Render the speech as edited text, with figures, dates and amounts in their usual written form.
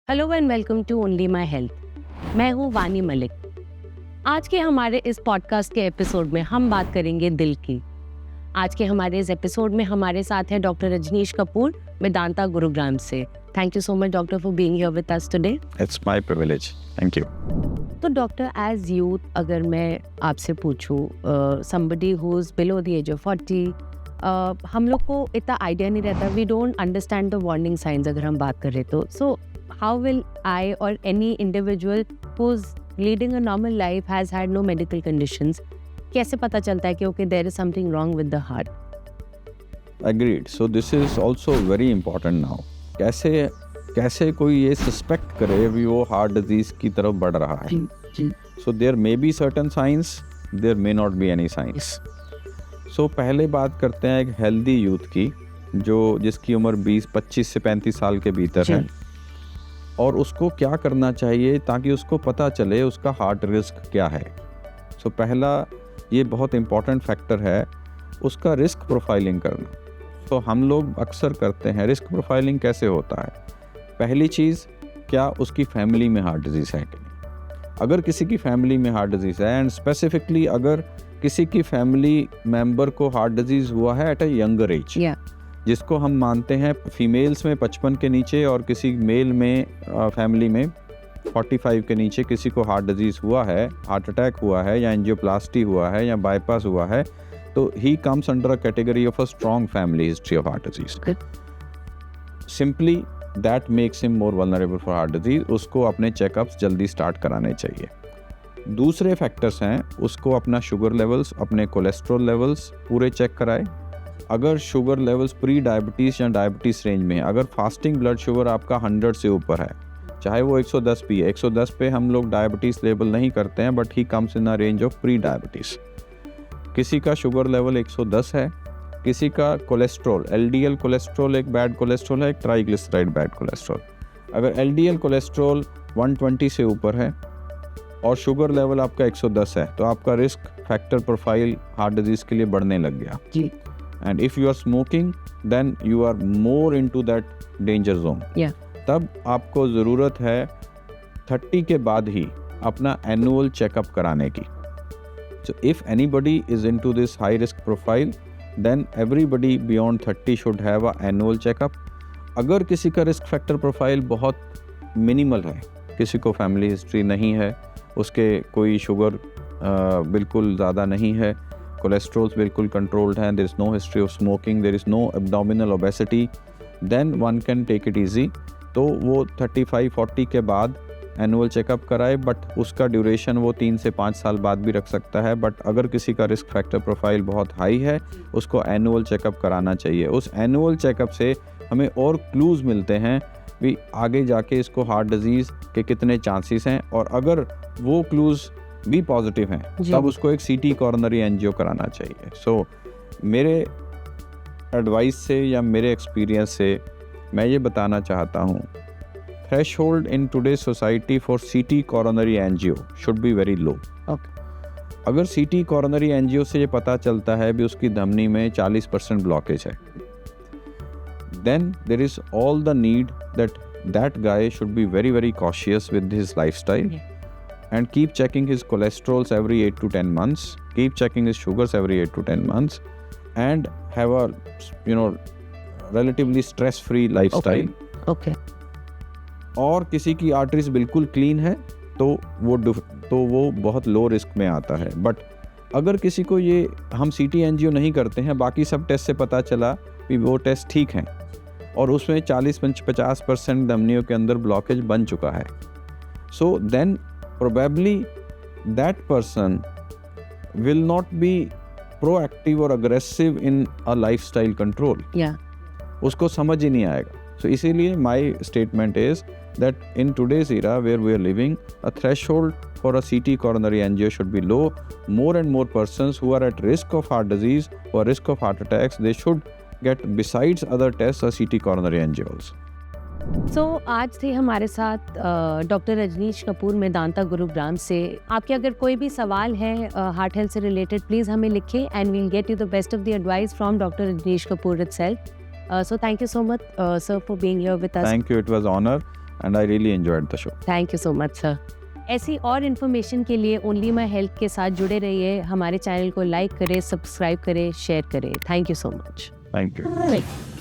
Hello and welcome to only my health. मैं हूँ वानी मलिक। आज के हमारे इस पॉडकास्ट के एपिसोड में हम बात करेंगे दिल की। आज के हमारे इस एपिसोड में हमारे साथ है डॉक्टर रजनीश कपूर, मेदांता गुरुग्राम से। Thank you so much doctor for being here with us today. It's my privilege, thank you. तो डॉक्टर, एज यूथ अगर मैं आपसे पूछूं, somebody who is below the age of 40, हम लोग को इतना आइडिया नहीं रहता, we don't understand the warning signs अगर हम बात करें तो। सो how will I or any individual who's leading a normal life has had no medical conditions, कैसे पता चलता है कि okay there is something wrong with the heart? Agreed. So this is also very important now. कैसे कोई ये suspect करे भी वो हार्ट डिजीज की तरफ बढ़ रहा है? So there may be certain signs, there may not be any signs. So पहले बात करते हैं एक हेल्दी यूथ की, जिसकी उम्र 25 से 35 साल के भीतर है, और उसको क्या करना चाहिए ताकि उसको पता चले उसका हार्ट रिस्क क्या है। सो पहला ये बहुत इम्पॉर्टेंट फैक्टर है उसका रिस्क प्रोफाइलिंग करना। तो हम लोग अक्सर करते हैं। रिस्क प्रोफाइलिंग कैसे होता है? पहली चीज़, क्या उसकी फैमिली में हार्ट डिजीज़ है कि नहीं। अगर किसी की फैमिली में हार्ट डिजीज़ है, एंड स्पेसिफिकली अगर किसी की फैमिली मेम्बर को हार्ट डिजीज़ हुआ है एट अ यंगर एज, जिसको हम मानते हैं फीमेल्स में 55 के नीचे और किसी मेल में फैमिली में 45 के नीचे किसी को हार्ट डिजीज़ हुआ है, हार्ट अटैक हुआ है या एंजियोप्लास्टी हुआ है या बाईपास हुआ है, तो he comes under a category of a strong family history of heart disease. Simply that makes him more vulnerable for heart disease. उसको अपने चेकअप्स जल्दी स्टार्ट कराने चाहिए। दूसरे फैक्टर्स हैं, उसको अपना शुगर लेवल्स, अपने कोलेस्ट्रॉल लेवल्स पूरे चेक कराए। अगर शुगर लेवल्स प्री डायबिटीज़ या डायबिटीज़ रेंज में है, अगर फास्टिंग ब्लड शुगर आपका 100 से ऊपर है, चाहे वो 110 भी है, 110 पे हम लोग डायबिटीज़ लेवल नहीं करते हैं, but he comes in a range of pre diabetes. किसी का शुगर लेवल 110 है, किसी का कोलेस्ट्रॉल, एलडीएल कोलेस्ट्रॉल एक बैड कोलेस्ट्रॉल है, एक ट्राइग्लिसराइड बैड कोलेस्ट्रॉल। अगर एलडीएल कोलेस्ट्रॉल 120 से ऊपर है और शुगर लेवल आपका 110 है, तो आपका risk factor profile heart disease के लिए बढ़ने लग गया। And if you are smoking, then you are more into that danger zone. तब आपको ज़रूरत है 30 के बाद ही अपना annual checkup कराने की। So if anybody is into this high risk profile, then everybody beyond 30 should have a annual checkup. अगर किसी का risk factor profile बहुत minimal है, किसी को family history नहीं है, उसके कोई शुगर बिल्कुल ज़्यादा नहीं है, कोलेस्ट्रॉल्स बिल्कुल कंट्रोल्ड हैं, there is no history of smoking, there is no abdominal obesity, then one can take it easy. तो वो 35-40 के बाद एनुअल चेकअप कराए, बट उसका ड्यूरेशन वो 3 से 5 साल बाद भी रख सकता है। बट अगर किसी का रिस्क फैक्टर प्रोफाइल बहुत हाई है, उसको एनुअल चेकअप कराना चाहिए। उस एनुअल चेकअप से हमें और क्लूज़ मिलते हैं भी आगे जाके इसको हार्ट डिजीज़ के कितने चांसेस हैं, और अगर वो क्लूज़ भी पॉजिटिव हैं तब उसको एक सीटी कॉरोनरी एंजियो कराना चाहिए। सो मेरे एडवाइस से या मेरे एक्सपीरियंस से मैं ये बताना चाहता हूँ, threshold in today society for CT coronary angio should be very low. अगर सीटी कॉरोनरी एंजियो से ये पता चलता है भी उसकी धमनी में 40% ब्लॉकेज है, then there is all the need that guy should be very very cautious with his lifestyle and keep checking his cholesterols every 8 to 10 months, keep checking his sugars every 8 to 10 months, and have a relatively stress free lifestyle. Okay. और किसी की arteries बिल्कुल clean है तो वो बहुत low risk में आता है। बट अगर किसी को ये हम सीटी एंजियो नहीं करते हैं, बाकी सब टेस्ट से पता चला कि वो टेस्ट ठीक हैं और उसमें 40-50% धमनियों के अंदर ब्लॉकेज बन चुका है, so then probably that person will not be proactive or aggressive in a lifestyle control. उसको समझ ही नहीं आएगा। So इसीलिए my statement is that in today's era where we are living, a threshold for a CT coronary angio should be low. More and more persons who are at risk of heart disease or risk of heart attacks, they should get besides other tests a CT coronary angio also. आज थे हमारे साथ doctor Rajneesh Kapoor, Medanta Gurugram से। आपके अगर कोई भी सवाल है हार्ट हेल्थ से रिलेटेड, प्लीज़ हमें लिखें and we'll get you the best of the advice from doctor Rajneesh Kapoor itself. So thank you so much, sir, for being here with us. Thank you. It was honor. and I really enjoyed the show. Thank you so much sir. ऐसी और information के लिए only my health के साथ जुड़े रहिए। हमारे channel को लाइक करें, सब्सक्राइब करें, शेयर करें। Thank you so much. Thank you.